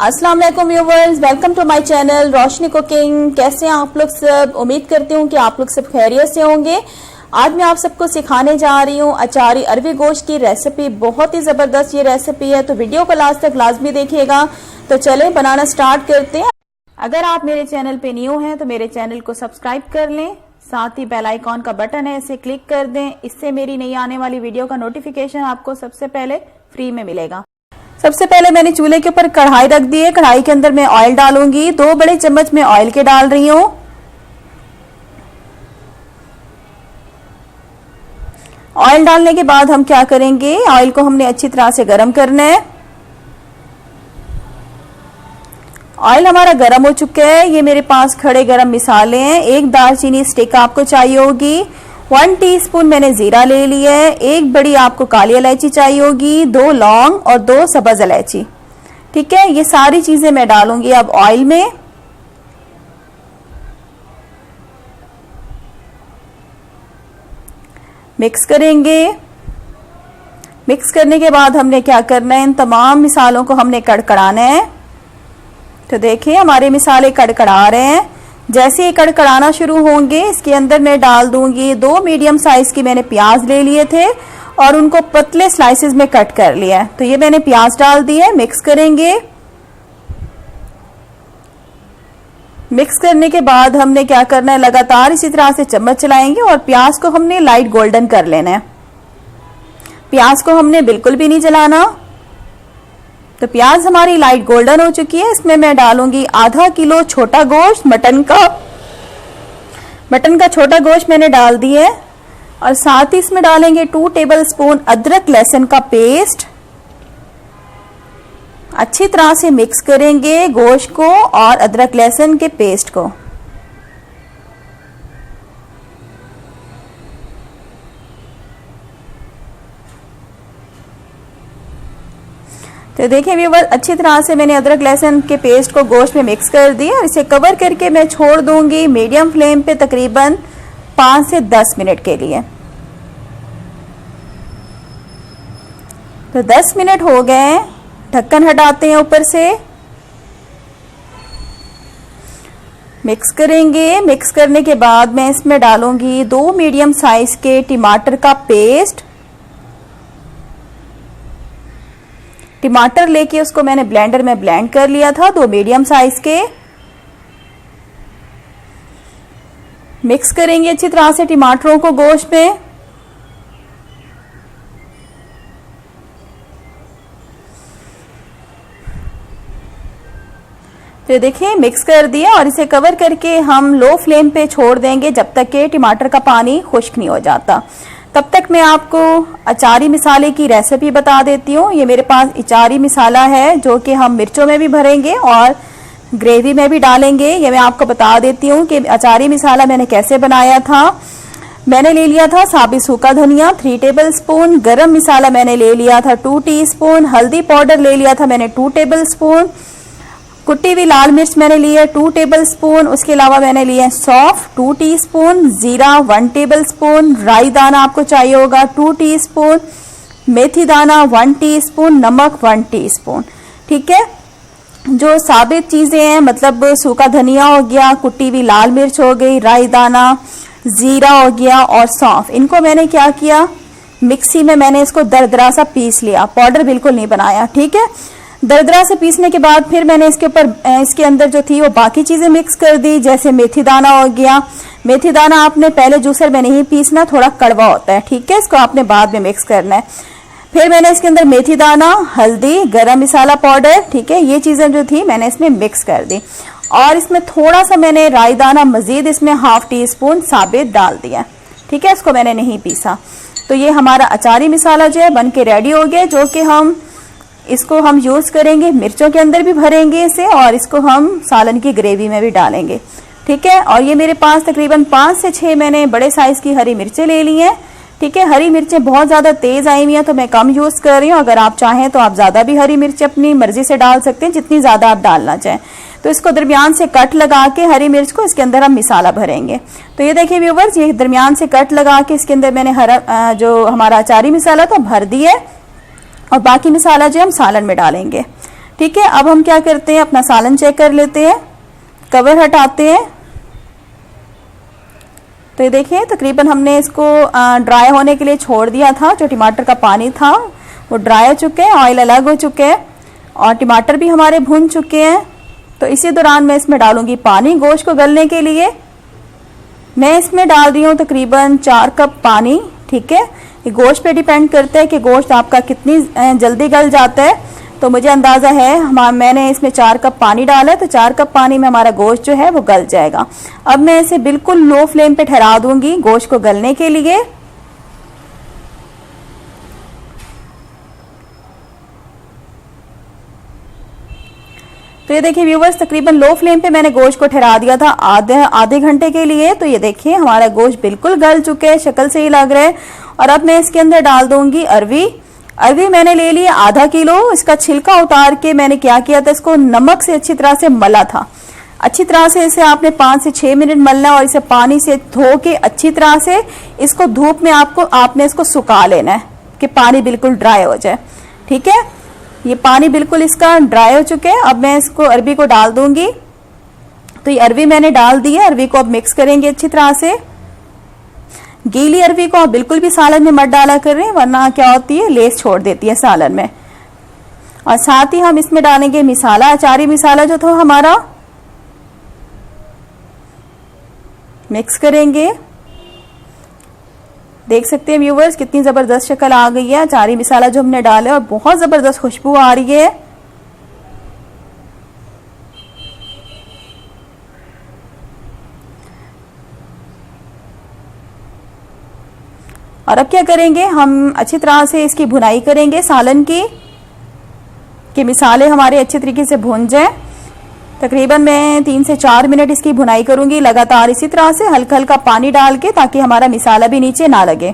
अस्सलाम वालेकुम viewers, welcome to my channel Roshni cooking. कैसे हैं आप लोग सब? उम्मीद करती हूँ कि आप लोग सब खैरियत से होंगे। आज मैं आप सबको सिखाने जा रही हूँ अचारी अरवी गोश्त की रेसिपी। बहुत ही ज़बरदस्त ये रेसिपी है, तो वीडियो को लास्ट तक लाजमी देखिएगा। तो चलें बनाना स्टार्ट करते हैं। अगर आप मेरे चैनल पे न्यू हैं तो मेरे चैनल को सब्सक्राइब कर लें, साथ ही बेल आइकॉन का बटन है इसे क्लिक कर दें। इससे मेरी नई आने वाली वीडियो का नोटिफिकेशन आपको सबसे पहले फ्री में मिलेगा। सबसे पहले मैंने चूल्हे के ऊपर कढ़ाई रख दी है। कढ़ाई के अंदर मैं ऑयल डालूंगी। 2 बड़े चम्मच मैं ऑयल के डाल रही हूँ। ऑयल डालने के बाद हम क्या करेंगे, ऑयल को हमने अच्छी तरह से गर्म करना है। ऑयल हमारा गर्म हो चुका है। ये मेरे पास खड़े गरम मसाले हैं। 1 दालचीनी स्टिक आपको चाहिए होगी। 1 टीस्पून मैंने जीरा ले लिया है। 1 बड़ी आपको काली इलायची चाहिए होगी। 2 लौंग और 2 सब्ज इलायची। ठीक है, ये सारी चीजें मैं डालूंगी अब ऑयल में। मिक्स करेंगे। मिक्स करने के बाद हमने क्या करना है, इन तमाम मसालों को हमने कड़कड़ाना है। तो देखिए हमारे मसाले कड़कड़ा रहे हैं। जैसे ये कड़कड़ाना शुरू होंगे इसके अंदर मैं डाल दूंगी 2 मीडियम साइज की मैंने प्याज ले लिए थे और उनको पतले स्लाइसेस में कट कर लिया है। तो ये मैंने प्याज डाल दी है। मिक्स करेंगे। मिक्स करने के बाद हमने क्या करना है, लगातार इसी तरह से चम्मच चलाएंगे और प्याज को हमने लाइट गोल्डन कर लेना है। प्याज को हमने बिल्कुल भी नहीं जलाना। तो प्याज हमारी लाइट गोल्डन हो चुकी है। इसमें मैं डालूंगी आधा किलो छोटा गोश्त, मटन का छोटा गोश्त मैंने डाल दिया है। और साथ ही इसमें डालेंगे 2 टेबलस्पून अदरक लहसुन का पेस्ट। अच्छी तरह से मिक्स करेंगे गोश्त को और अदरक लहसुन के पेस्ट को। तो देखिए व्यूअर, अच्छी तरह से मैंने अदरक लहसुन के पेस्ट को गोश्त में मिक्स कर दिया और इसे कवर करके मैं छोड़ दूंगी मीडियम फ्लेम पे तकरीबन 5 से 10 मिनट के लिए। तो 10 मिनट हो गए। ढक्कन हटाते हैं ऊपर से। मिक्स करेंगे। मिक्स करने के बाद मैं इसमें डालूंगी 2 मीडियम साइज के टमाटर का पेस्ट। टमाटर लेके उसको मैंने ब्लेंडर में ब्लेंड कर लिया था, 2 मीडियम साइज के। मिक्स करेंगे अच्छी तरह से टमाटरों को गोश्त में। तो देखिए मिक्स कर दिया और इसे कवर करके हम लो फ्लेम पे छोड़ देंगे जब तक कि टमाटर का पानी खुश्क नहीं हो जाता। तब तक मैं आपको अचारी मसाले की रेसिपी बता देती हूँ। ये मेरे पास अचारी मसाला है जो कि हम मिर्चों में भी भरेंगे और ग्रेवी में भी डालेंगे। ये मैं आपको बता देती हूँ कि अचारी मसाला मैंने कैसे बनाया था। मैंने ले लिया था साबित सूखा धनिया 3 टेबलस्पून। गरम मसाला मैंने ले लिया था 2 टीस्पून। हल्दी पाउडर ले लिया था मैंने 2 टेबलस्पून। कुटी हुई लाल मिर्च मैंने ली है 2 टेबलस्पून। उसके अलावा मैंने लिया है सौंफ 2 टीस्पून, जीरा 1 टेबलस्पून, राई दाना आपको चाहिए होगा 2 टीस्पून, मेथी दाना 1 टीस्पून, नमक 1 टीस्पून। ठीक है, जो साबित चीजें हैं मतलब सूखा धनिया हो गया, कुटी हुई लाल मिर्च हो गई, राई दाना, जीरा हो गया और सौंफ, इनको मैंने क्या किया, मिक्सी में मैंने इसको दरदरा सा पीस लिया, पाउडर बिल्कुल नहीं बनाया। ठीक है, दरदरा से पीसने के बाद फिर मैंने इसके अंदर जो थी वो बाकी चीजें मिक्स कर दी। जैसे मेथी दाना हो गया। मेथी दाना आपने पहले जूसर में नहीं पीसना, थोड़ा कड़वा होता है। ठीक है, इसको आपने बाद में मिक्स करना है। फिर मैंने इसके अंदर मेथी दाना, हल्दी, गरम मसाला पाउडर, ठीक है, ये चीजें जो थी मैंने इसमें मिक्स कर दी। और इसमें थोड़ा सा मैंने राई दाना मजीद इसमें 1/2 टीस्पून साबित डाल दिया। ठीक है, इसको मैंने नहीं पीसा। तो ये हमारा अचारी मसाला जो है बन के रेडी हो गया, जो कि इसको हम यूज करेंगे, मिर्चों के अंदर भी भरेंगे इसे और इसको हम सालन की ग्रेवी में भी डालेंगे। ठीक है, और ये मेरे पास तकरीबन 5 से 6 मैंने बड़े साइज की हरी मिर्चें ले ली हैं। ठीक है, हरी मिर्चें बहुत ज्यादा तेज आई हुई हैं तो मैं कम यूज कर रही हूँ। अगर आप चाहें तो आप ज्यादा भी हरी मिर्च अपनी मर्जी से डाल सकते हैं, जितनी ज्यादा आप डालना चाहें। तो इसको दरमियान से कट लगा के हरी मिर्च को इसके अंदर हम मसाला भरेंगे। तो ये देखिए व्यूवर्स, ये दरमियान से कट लगा के इसके अंदर मैंने जो हमारा अचारी मसाला था भर दिया और बाकी मसाला जो हम सालन में डालेंगे। ठीक है, अब हम क्या करते हैं, अपना सालन चेक कर लेते हैं, कवर हटाते हैं। तो ये देखिए तकरीबन हमने इसको ड्राई होने के लिए छोड़ दिया था। जो टमाटर का पानी था वो ड्राई हो चुके हैं, ऑयल अलग हो चुके हैं और टमाटर भी हमारे भून चुके हैं। तो इसी दौरान मैं इसमें डालूंगी पानी गोश्त को गलने के लिए। मैं इसमें डाल रही हूँ तकरीबन 4 कप पानी। ठीक है, ये गोश्त पे डिपेंड करता है कि गोश्त आपका कितनी जल्दी गल जाता है। तो मुझे अंदाज़ा है मैंने इसमें 4 कप पानी डाला है, तो 4 कप पानी में हमारा गोश्त जो है वो गल जाएगा। अब मैं इसे बिल्कुल लो फ्लेम पे ठहरा दूंगी गोश्त को गलने के लिए। तो ये देखिए व्यूवर्स, तकरीबन लो फ्लेम पे मैंने गोश्त को ठहरा दिया था आधे घंटे के लिए। तो ये देखिए हमारा गोश्त बिल्कुल गल चुके हैं, शक्ल से ही लग रहा है। और अब मैं इसके अंदर डाल दूंगी अरवी। अरवी मैंने ले ली आधा किलो। इसका छिलका उतार के मैंने क्या किया था, इसको नमक से अच्छी तरह से मला था। अच्छी तरह से इसे आपने 5 से 6 मिनट मलना और इसे पानी से धो के अच्छी तरह से इसको धूप में आपने इसको सुखा लेना है कि पानी बिल्कुल ड्राई हो जाए। ठीक है, ये पानी बिल्कुल इसका ड्राई हो चुके हैं। अब मैं इसको अरवी को डाल दूंगी। तो ये अरवी मैंने डाल दी है। अरवी को अब मिक्स करेंगे अच्छी तरह से। गीली अरवी को आप बिल्कुल भी सालन में मत डाला करें, वरना क्या होती है, लेस छोड़ देती है सालन में। और साथ ही हम इसमें डालेंगे मिसाला, अचारी मिसाला जो था हमारा, मिक्स करेंगे। देख सकते हैं व्यूवर्स कितनी जबरदस्त शक्ल आ गई है अचारी मिसाला जो हमने डाला, और बहुत जबरदस्त खुशबू आ रही है। और अब क्या करेंगे, हम अच्छी तरह से इसकी भुनाई करेंगे सालन की, कि मिसाले हमारे अच्छे तरीके से भुन जाए। तकरीबन मैं 3 से 4 मिनट इसकी भुनाई करूंगी लगातार इसी तरह से, हल्का हल्का पानी डाल के, ताकि हमारा मिसाला भी नीचे ना लगे।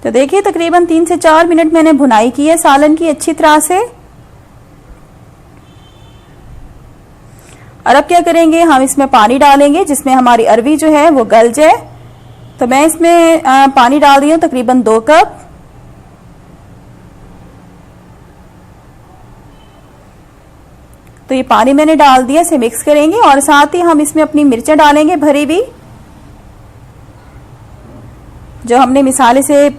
तो देखिए तकरीबन 3 से 4 मिनट मैंने भुनाई की है सालन की अच्छी तरह से। और अब क्या करेंगे, हम इसमें पानी डालेंगे जिसमें हमारी अरवी जो है वो गल जाए। तो मैं इसमें पानी डाल रही हूँ तकरीबन 2 कप। तो ये पानी मैंने डाल दिया, इसे मिक्स करेंगे। और साथ ही हम इसमें अपनी मिर्चें डालेंगे भरी हुई, जो हमने मिसाले से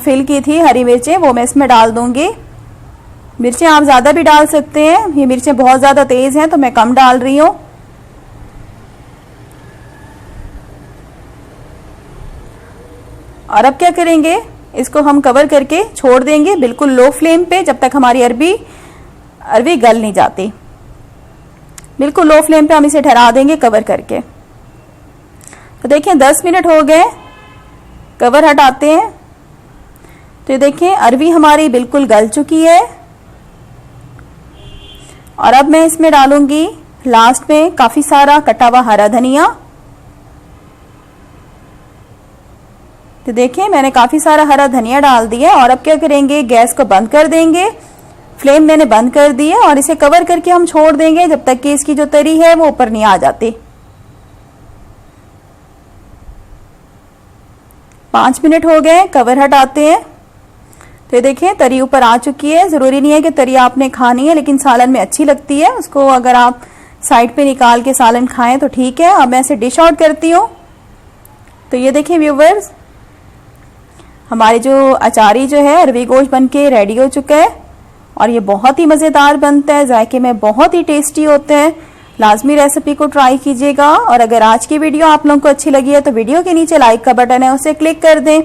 फिल की थी हरी मिर्चें, वो मैं इसमें डाल दूंगी। मिर्चें आप ज्यादा भी डाल सकते हैं, ये मिर्चें बहुत ज्यादा तेज हैं तो मैं कम डाल रही हूँ। और अब क्या करेंगे, इसको हम कवर करके छोड़ देंगे बिल्कुल लो फ्लेम पे, जब तक हमारी अरवी गल नहीं जाती। बिल्कुल लो फ्लेम पे हम इसे ठहरा देंगे कवर करके। तो देखिए 10 मिनट हो गए, कवर हटाते हैं। तो ये देखिए अरवी हमारी बिल्कुल गल चुकी है। और अब मैं इसमें डालूंगी लास्ट में काफी सारा कटा हुआ हरा धनिया। तो देखिए मैंने काफी सारा हरा धनिया डाल दिया। और अब क्या करेंगे, गैस को बंद कर देंगे, फ्लेम मैंने बंद कर दी है। और इसे कवर करके हम छोड़ देंगे जब तक कि इसकी जो तरी है वो ऊपर नहीं आ जाती। 5 मिनट हो गए, कवर हटाते हैं। तो ये देखिए तरी ऊपर आ चुकी है। जरूरी नहीं है कि तरी आपने खानी है, लेकिन सालन में अच्छी लगती है, उसको अगर आप साइड पे निकाल के सालन खाएं तो ठीक है। अब मैं इसे डिश आउट करती हूँ। तो ये देखिए व्यूवर्स, हमारे जो अचारी जो है अरवी गोश्त बन के रेडी हो चुका है। और ये बहुत ही मज़ेदार बनता है, जायके में बहुत ही टेस्टी होते हैं। लाजमी रेसिपी को ट्राई कीजिएगा। और अगर आज की वीडियो आप लोगों को अच्छी लगी है तो वीडियो के नीचे लाइक का बटन है, उसे क्लिक कर दें।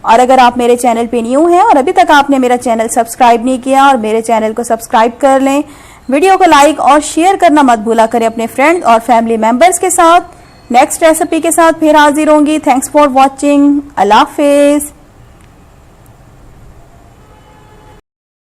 और अगर आप मेरे चैनल पे न्यू हैं और अभी तक आपने मेरा चैनल सब्सक्राइब नहीं किया, और मेरे चैनल को सब्सक्राइब कर लें। वीडियो को लाइक और शेयर करना मत भूला करें अपने फ्रेंड्स और फैमिली मेंबर्स के साथ। नेक्स्ट रेसिपी के साथ फिर हाजिर होंगी। Thanks for watching. Allah Hafiz.